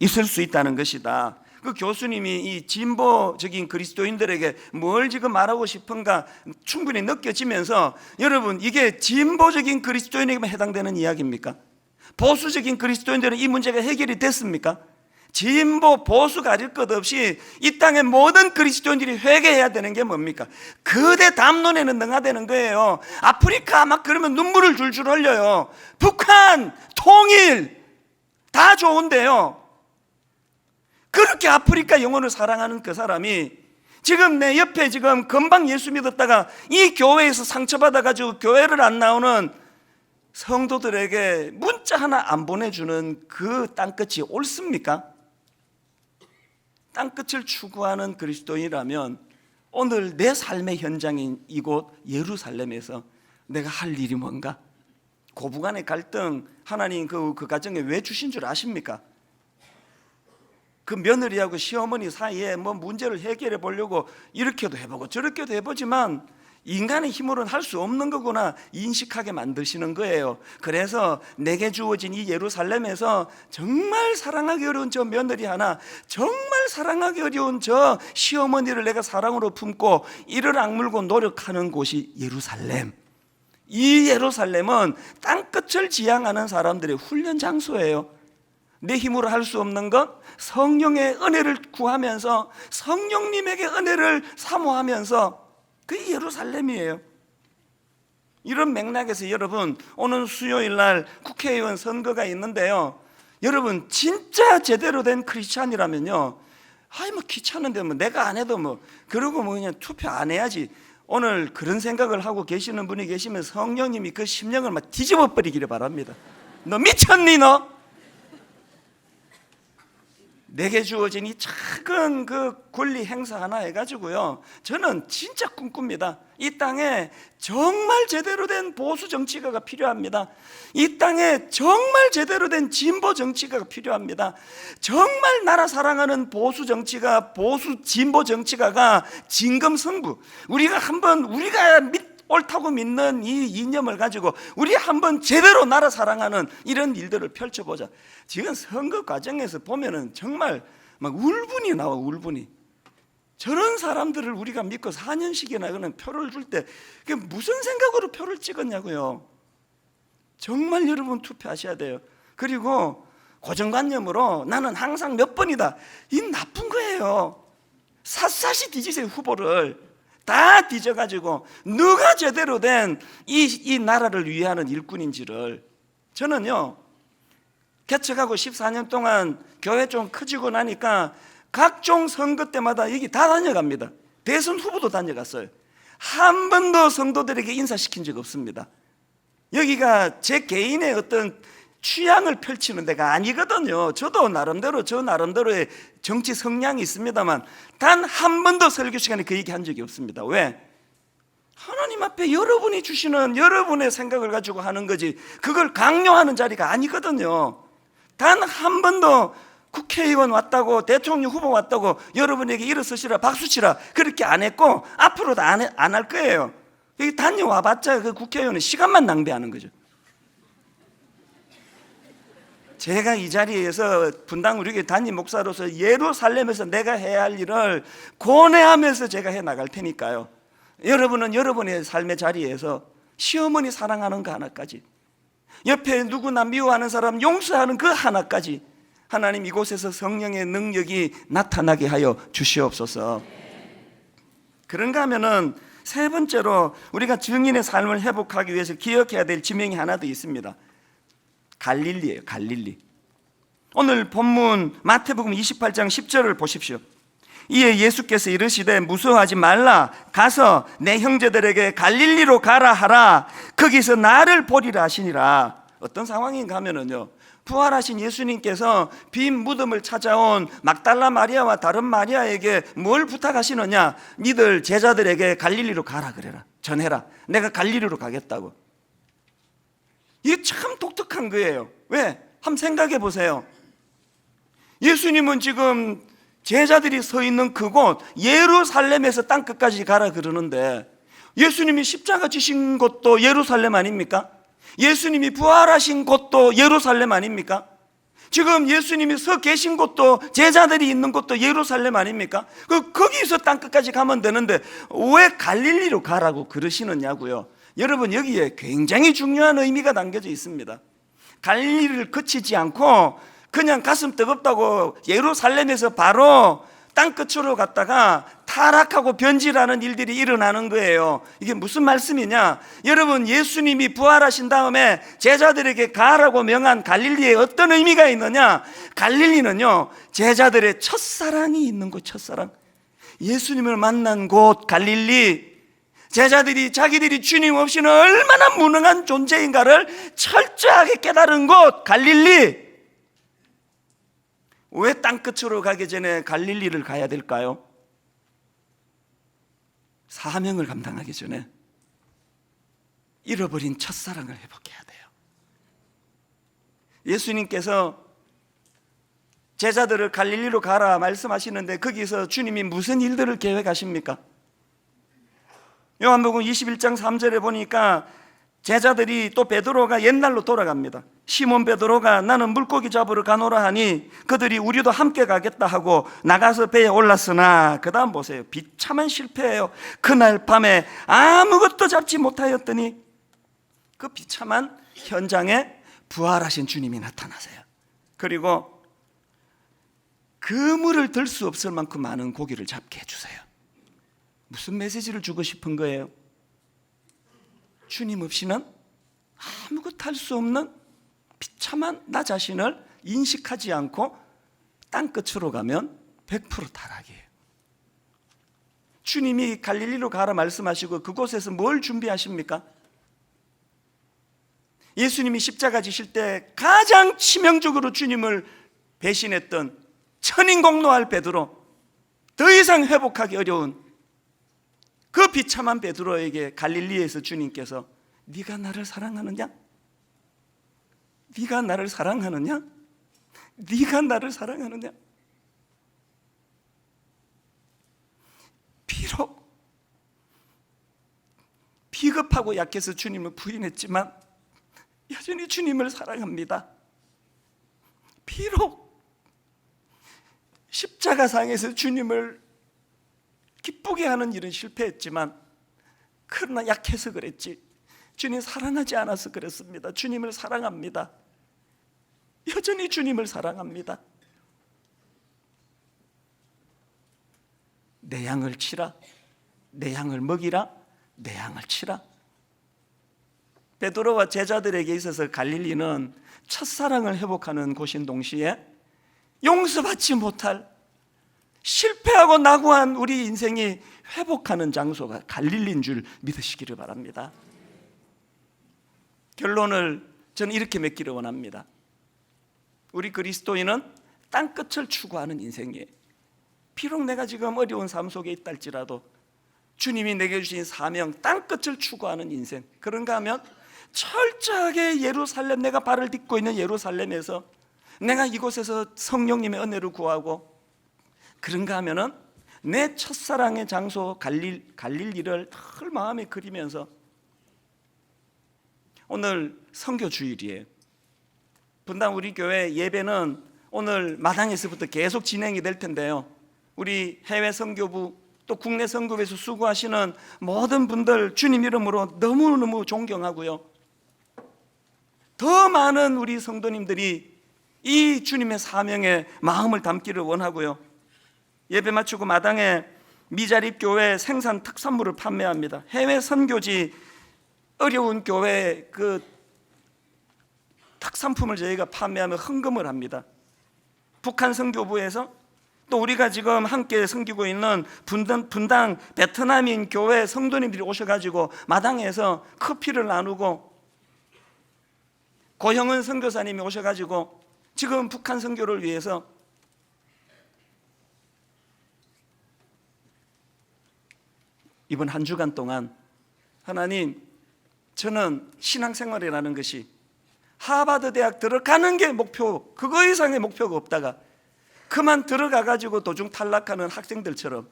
있을 수 있다는 것이다. 그 교수님이 이 진보적인 그리스도인들에게 뭘 지금 말하고 싶은가 충분히 느껴지면서, 여러분, 이게 진보적인 그리스도인에게만 해당되는 이야기입니까? 보수적인 그리스도인들은 이 문제가 해결이 됐습니까? 진보 보수 가릴 것 없이 이 땅의 모든 그리스도인들이 회개해야 되는 게 뭡니까? 거대 담론에는 능하다는 거예요. 아프리카 막 그러면 눈물을 줄줄 흘려요. 북한 통일 다 좋은데요, 그렇게 아프리카 영혼을 사랑하는 그 사람이 지금 내 옆에 지금 금방 예수 믿었다가 이 교회에서 상처받아가지고 교회를 안 나오는 성도들에게 문자 하나 안 보내주는 그 땅끝이 옳습니까? 땅끝을 추구하는 그리스도인이라면 오늘 내 삶의 현장인 이곳 예루살렘에서 내가 할 일이 뭔가? 고부간의 갈등 하나님 그 가정에 왜 주신 줄 아십니까? 그 며느리하고 시어머니 사이에 뭐 문제를 해결해 보려고 이렇게도 해보고 저렇게도 해보지만 인간의 힘으로는 할 수 없는 거구나 인식하게 만드시는 거예요. 그래서 내게 주어진 이 예루살렘에서 정말 사랑하기 어려운 저 며느리 하나, 정말 사랑하기 어려운 저 시어머니를 내가 사랑으로 품고 이를 악물고 노력하는 곳이 예루살렘. 이 예루살렘은 땅끝을 지향하는 사람들의 훈련 장소예요. 내 힘으로 할 수 없는 것, 성령의 은혜를 구하면서 성령님에게 은혜를 사모하면서, 그게 예루살렘이에요. 이런 맥락에서 여러분, 오늘 수요일 날 국회의원 선거가 있는데요, 여러분 진짜 제대로 된 크리스찬이라면요, 아이 뭐 귀찮은데 뭐 내가 안 해도 뭐 그러고 뭐 그냥 투표 안 해야지, 오늘 그런 생각을 하고 계시는 분이 계시면 성령님이 그 심령을 막 뒤집어 버리기를 바랍니다. 너 미쳤니 너? 내게 주어진 이 작은 그 권리 행사 하나 해가지고요, 저는 진짜 꿈꿉니다. 이 땅에 정말 제대로 된 보수 정치가가 필요합니다. 이 땅에 정말 제대로 된 진보 정치가가 필요합니다. 정말 나라 사랑하는 보수 정치가, 보수 진보 정치가가 진검승부, 우리가 옳다고 믿는 이 이념을 가지고 우리 한번 제대로 나라 사랑하는 이런 일들을 펼쳐보자. 지금 선거 과정에서 보면은 정말 막 울분이 나와, 울분이. 저런 사람들을 우리가 믿고 4년씩이나 그는 표를 줄 때 그게 무슨 생각으로 표를 찍었냐고요. 정말 여러분 투표하셔야 돼요. 그리고 고정관념으로 나는 항상 몇 번이다, 이 나쁜 거예요. 샅샅이 뒤지세요. 후보를 다 뒤져가지고 누가 제대로 된 이 나라를 위하는 일꾼인지를. 저는요, 개척하고 14년 동안 교회 좀 커지고 나니까 각종 선거 때마다 여기 다 다녀갑니다. 대선 후보도 다녀갔어요. 한 번도 성도들에게 인사시킨 적 없습니다. 여기가 제 개인의 어떤 취향을 펼치는 데가 아니거든요. 저도 나름대로 저 나름대로의 정치 성향이 있습니다만 단 한 번도 설교 시간에 그 얘기 한 적이 없습니다. 왜? 하나님 앞에 여러분이 주시는 여러분의 생각을 가지고 하는 거지, 그걸 강요하는 자리가 아니거든요. 단 한 번도 국회의원 왔다고, 대통령 후보 왔다고 여러분에게 일어서시라 박수치라 그렇게 안 했고 앞으로도 안 할 거예요. 여기 다녀와봤자 그 국회의원은 시간만 낭비하는 거죠. 제가 이 자리에서 분당 우리 교회 담임 목사로서 예루살렘에서 내가 해야 할 일을 고뇌하면서 제가 해 나갈 테니까요, 여러분은 여러분의 삶의 자리에서 시어머니 사랑하는 거 하나까지, 옆에 누구나 미워하는 사람 용서하는 그 하나까지 하나님 이곳에서 성령의 능력이 나타나게 하여 주시옵소서. 그런가 하면은 세 번째로 우리가 증인의 삶을 회복하기 위해서 기억해야 될 지명이 하나 더 있습니다. 갈릴리예요. 갈릴리. 오늘 본문 마태복음 28장 10절을 보십시오. 이에 예수께서 이르시되 무서워하지 말라, 가서 내 형제들에게 갈릴리로 가라 하라. 거기서 나를 보리라 하시니라. 어떤 상황인가 하면은요, 부활하신 예수님께서 빈 무덤을 찾아온 막달라 마리아와 다른 마리아에게 뭘 부탁하시느냐? 니들 제자들에게 갈릴리로 가라 그래라, 전해라. 내가 갈릴리로 가겠다고. 이게 참 독특한 거예요. 왜? 한번 생각해 보세요. 예수님은 지금 제자들이 서 있는 그곳 예루살렘에서 땅끝까지 가라 그러는데 예수님이 십자가 지신 곳도 예루살렘 아닙니까? 예수님이 부활하신 곳도 예루살렘 아닙니까? 지금 예수님이 서 계신 곳도, 제자들이 있는 곳도 예루살렘 아닙니까? 거기서 땅끝까지 가면 되는데 왜 갈릴리로 가라고 그러시느냐고요. 여러분, 여기에 굉장히 중요한 의미가 담겨져 있습니다. 갈릴리를 거치지 않고 그냥 가슴 뜨겁다고 예루살렘에서 바로 땅끝으로 갔다가 타락하고 변질하는 일들이 일어나는 거예요. 이게 무슨 말씀이냐? 여러분, 예수님이 부활하신 다음에 제자들에게 가라고 명한 갈릴리에 어떤 의미가 있느냐? 갈릴리는요, 제자들의 첫사랑이 있는 곳, 첫사랑. 예수님을 만난 곳 갈릴리, 제자들이 자기들이 주님 없이는 얼마나 무능한 존재인가를 철저하게 깨달은 곳 갈릴리. 왜 땅끝으로 가기 전에 갈릴리를 가야 될까요? 사명을 감당하기 전에 잃어버린 첫사랑을 회복해야 돼요. 예수님께서 제자들을 갈릴리로 가라 말씀하시는데 거기서 주님이 무슨 일들을 계획하십니까? 요한복음 21장 3절에 보니까 제자들이, 또 베드로가 옛날로 돌아갑니다. 시몬 베드로가 나는 물고기 잡으러 가노라 하니 그들이 우리도 함께 가겠다 하고 나가서 배에 올랐으나, 그 다음 보세요. 비참한 실패예요. 그날 밤에 아무것도 잡지 못하였더니 그 비참한 현장에 부활하신 주님이 나타나세요. 그리고 그물을 들 수 없을 만큼 많은 고기를 잡게 해주세요. 무슨 메시지를 주고 싶은 거예요? 주님 없이는 아무것도 할 수 없는 비참한 나 자신을 인식하지 않고 땅끝으로 가면 100% 타락이에요. 주님이 갈릴리로 가라 말씀하시고 그곳에서 뭘 준비하십니까? 예수님이 십자가 지실 때 가장 치명적으로 주님을 배신했던 천인공노할 베드로, 더 이상 회복하기 어려운 그 비참한 베드로에게 갈릴리에서 주님께서 네가 나를 사랑하느냐? 네가 나를 사랑하느냐? 네가 나를 사랑하느냐? 비록 비겁하고 약해서 주님을 부인했지만 여전히 주님을 사랑합니다. 비록 십자가상에서 주님을 기쁘게 하는 일은 실패했지만, 그러나 약해서 그랬지 주님 사랑하지 않아서 그랬습니다. 주님을 사랑합니다. 여전히 주님을 사랑합니다. 내 양을 치라, 내 양을 먹이라, 내 양을 치라. 베드로와 제자들에게 있어서 갈릴리는 첫사랑을 회복하는 곳인 동시에 용서받지 못할, 실패하고 낙오한 우리 인생이 회복하는 장소가 갈릴리인 줄 믿으시기를 바랍니다. 결론을 저는 이렇게 맺기를 원합니다. 우리 그리스도인은 땅끝을 추구하는 인생이에요. 비록 내가 지금 어려운 삶 속에 있다 할지라도 주님이 내게 주신 사명, 땅끝을 추구하는 인생, 그런가 하면 철저하게 예루살렘, 내가 발을 딛고 있는 예루살렘에서 내가 이곳에서 성령님의 은혜를 구하고, 그런가 하면은 내 첫사랑의 장소 갈릴리를 늘 마음에 그리면서, 오늘 선교 주일이에요. 분당 우리 교회 예배는 오늘 마당에서부터 계속 진행이 될 텐데요, 우리 해외 선교부 또 국내 선교부에서 수고하시는 모든 분들 주님 이름으로 너무너무 존경하고요, 더 많은 우리 성도님들이 이 주님의 사명에 마음을 담기를 원하고요, 예배 마치고 마당에 미자립 교회 생산 특산물을 판매합니다. 해외 선교지 어려운 교회 그 특산품을 저희가 판매하며 헌금을 합니다. 북한 선교부에서 또 우리가 지금 함께 섬기고 있는 분당 베트남인 교회 성도님들이 오셔가지고 마당에서 커피를 나누고, 고형은 선교사님이 오셔가지고 지금 북한 선교를 위해서 이번 한 주간 동안, 하나님, 저는 신앙생활이라는 것이 하버드 대학 들어가는 게 목표, 그거 이상의 목표가 없다가 그만 들어가가지고 도중 탈락하는 학생들처럼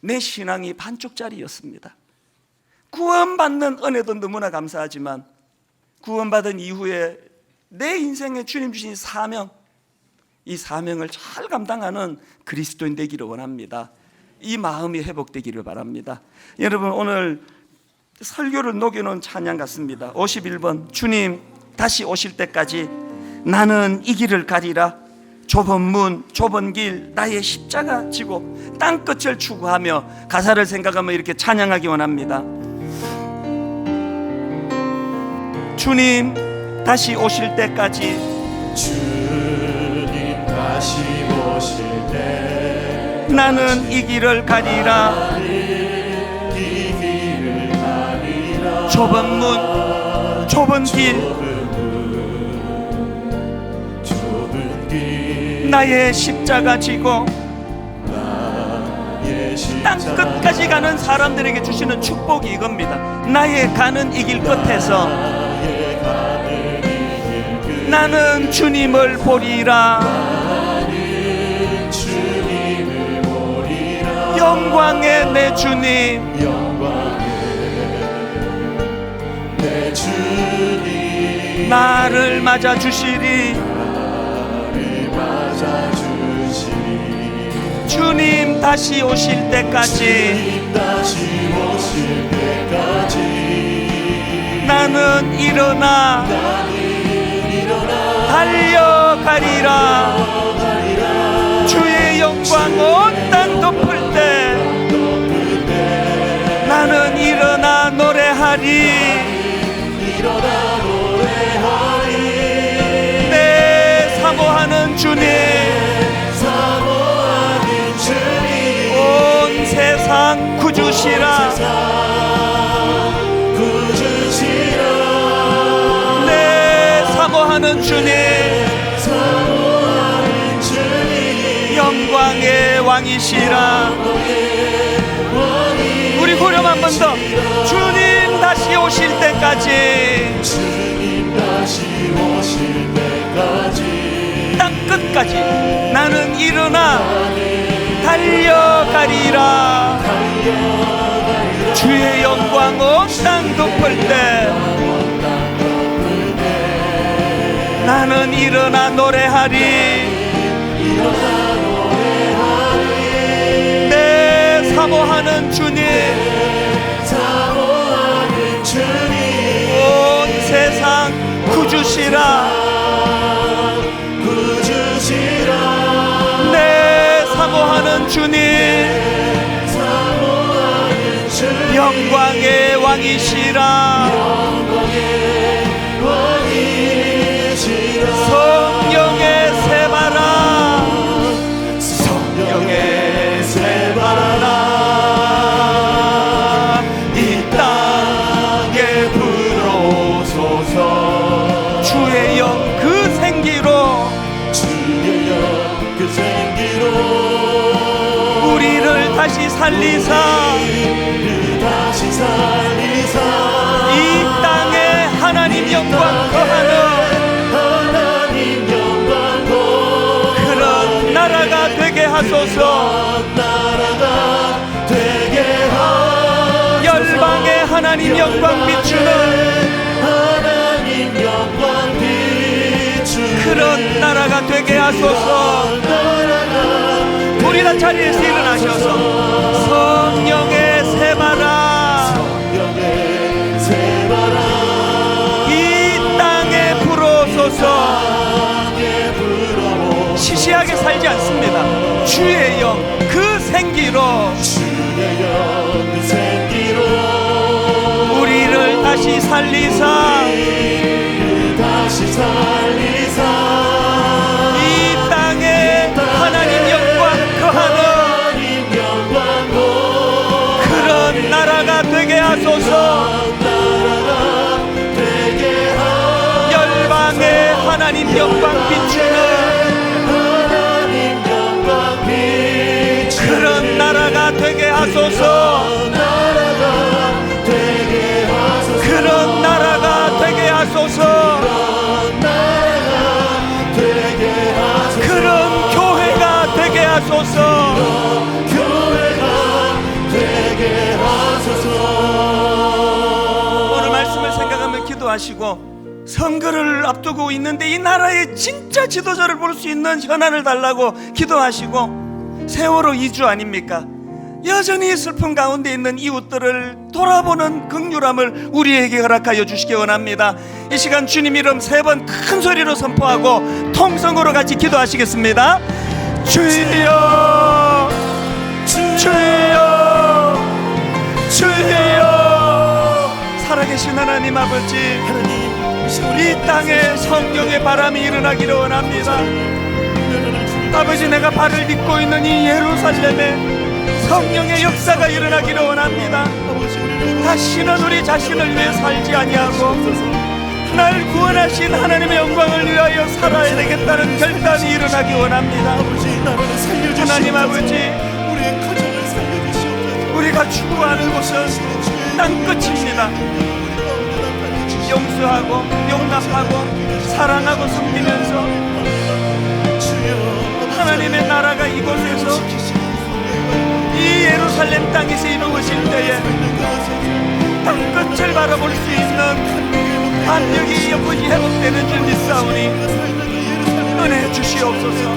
내 신앙이 반쪽짜리였습니다. 구원받는 은혜도 너무나 감사하지만 구원받은 이후에 내 인생에 주님 주신 사명, 이 사명을 잘 감당하는 그리스도인 되기를 원합니다. 이 마음이 회복되기를 바랍니다. 여러분, 오늘 설교를 녹여놓은 찬양 같습니다. 51번, 주님 다시 오실 때까지 나는 이 길을 가리라. 좁은 문, 좁은 길, 나의 십자가 지고 땅끝을 추구하며, 가사를 생각하며 이렇게 찬양하기 원합니다. 주님 다시 오실 때까지, 주님 다시 오실 때 나는 이 길을 가리라. 이 길을 가리라. 좁은 문, 좁은 길, 좁은 길, 나의 십자가 지고 나의 땅 십자가 끝까지 가는 사람들에게 주시는 축복이 이겁니다. 나의 가는 이 길 끝에서 나의 가는 이 길 나는 주님을 보리라. 나는 주님을 보리라. 영광의 내 주님, 영광의 내 주님 나를 맞아 주시리. 나를 맞아주시리. 주님 다시 오실 때까지 주님 다시 오실 때까지 나는 일어나 달려가리라. 주의 영광 온 땅 덮을 때 나는 일어나 노래하리. 내 사모하는 주님, 온 세상 구주시라. 내 사모하는 주님, 영광의 왕이시라. 우리 후렴 한 번 더. 주님 다시 오실 때까지, 주님 다시 오실 때까지 땅 끝까지 나는 일어나 달려가리라. 주의 영광 온 땅 덮을 때 나는 일어나 노래하리. 내 사모하는 주님, 온 세상 구주시라. 내 사모하는 주님, 영광의 왕이시라. 성령의 새바라, 성령의 새바라, 이 땅에 불어소서. 주의 영 그 생기로, 주의 영 그 생기로 우리를 다시 살리사, 다시 살리사. 이 땅에 하나님 영광 거하는 하나님 영광도 그런 나라가 되게 하소서. 나라가 되게 하소서. 열방에 하나님 영광 비추는 하나님 영광 비추는 그런 나라가 되게 하소서. 우리 다 자리에서 일어나셔서 성령의 새바라, 성령의 새바라, 이 땅에 불어소서. 시시하게 살지 않습니다. 주의 영 그 생기로 주의 영 그 생기로 우리를 다시 살리사, 다시 살리사. 이 땅에 하나님 영광 거하는 그런 나라가 되게 하소서. 열방에 하나님 영광 비추는 그런 나라가 되게 하소서. 그런 나라가 되게 하소서. 그런 교회가 되게 하소서. 교회가 되게 하소서. 기도하시고 선거를 앞두고 있는데 이 나라의 진짜 지도자를 볼 수 있는 현안을 달라고 기도하시고 세월호 2주 아닙니까? 여전히 슬픔 가운데 있는 이웃들을 돌아보는 긍휼함을 우리에게 허락하여 주시기 원합니다. 이 시간 주님 이름 3번 큰 소리로 선포하고 통성으로 같이 기도하시겠습니다. 주여 주여 주여. 살아계신 하나님 아버지, 이 땅에 성령의 바람이 일어나기를 원합니다. 아버지, 내가 발을 딛고 있는 이 예루살렘에 성령의 역사가 일어나기를 원합니다. 다시는 우리 자신을 위해 살지 아니하고 날 구원하신 하나님의 영광을 위하여 살아야 되겠다는 결단이 일어나기 원합니다. 하나님 아버지, 우리가 추구하는 곳은 땅끝입니다. 용서하고 용납하고 사랑하고 섬기면서 하나님의 나라가 이곳에서 이 예루살렘 땅에서 이루어질 때에 땅끝을 바라볼 수 있는 압력이 여부지 회복되는 줄 믿사오니 은혜 주시옵소서.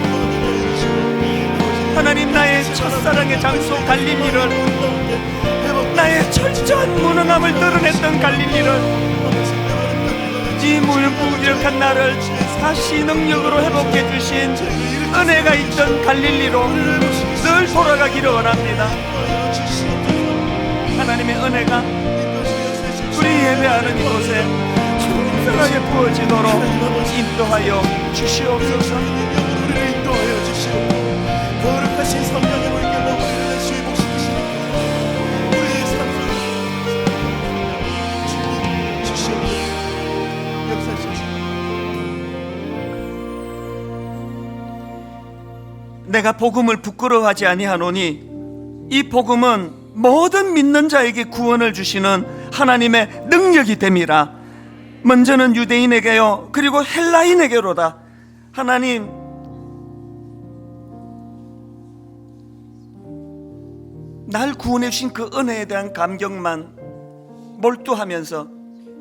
하나님, 나의 첫사랑의 장소 갈릴리를, 나의 철저한 무능함을 드러냈던 갈릴리를, 이 무력한 나를 다시 능력으로 회복해 주신 은혜가 있던 갈릴리로 늘 돌아가기를 원합니다. 하나님의 은혜가 우리 예배하는 이곳에 풍성하게 부어지도록 인도하여 주시옵소서. 우리를 인도하여 주시옵소서. 거룩하신 성령의 물결로 우리를 다시 회복시키시옵소서. 우리의 삶 속에 주시옵소서. 역사하시옵소서. 내가 복음을 부끄러워하지 아니하노니 이 복음은 모든 믿는 자에게 구원을 주시는 하나님의 능력이 됨이라. 먼저는 유대인에게요 그리고 헬라인에게로다. 하나님, 날 구원해 주신 그 은혜에 대한 감격만 몰두하면서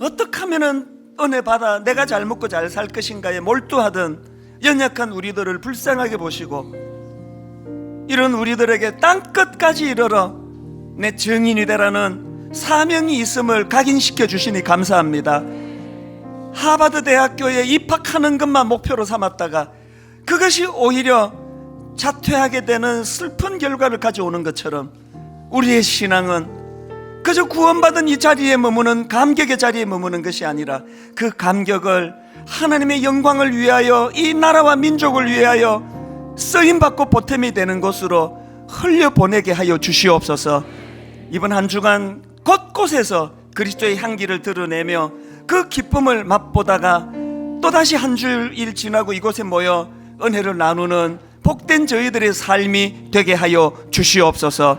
어떻게 하면은 은혜 받아 내가 잘 먹고 잘 살 것인가에 몰두하던 연약한 우리들을 불쌍하게 보시고 이런 우리들에게 땅끝까지 이르러 내 증인이 되라는 사명이 있음을 각인시켜 주시니 감사합니다. 하버드 대학교에 입학하는 것만 목표로 삼았다가 그것이 오히려 자퇴하게 되는 슬픈 결과를 가져오는 것처럼 우리의 신앙은 그저 구원받은 이 자리에 머무는 감격의 자리에 머무는 것이 아니라 그 감격을 하나님의 영광을 위하여 이 나라와 민족을 위하여 쓰임받고 보탬이 되는 곳으로 흘려보내게 하여 주시옵소서. 이번 한 주간 곳곳에서 그리스도의 향기를 드러내며 그 기쁨을 맛보다가 또다시 한 주일 지나고 이곳에 모여 은혜를 나누는 복된 저희들의 삶이 되게 하여 주시옵소서.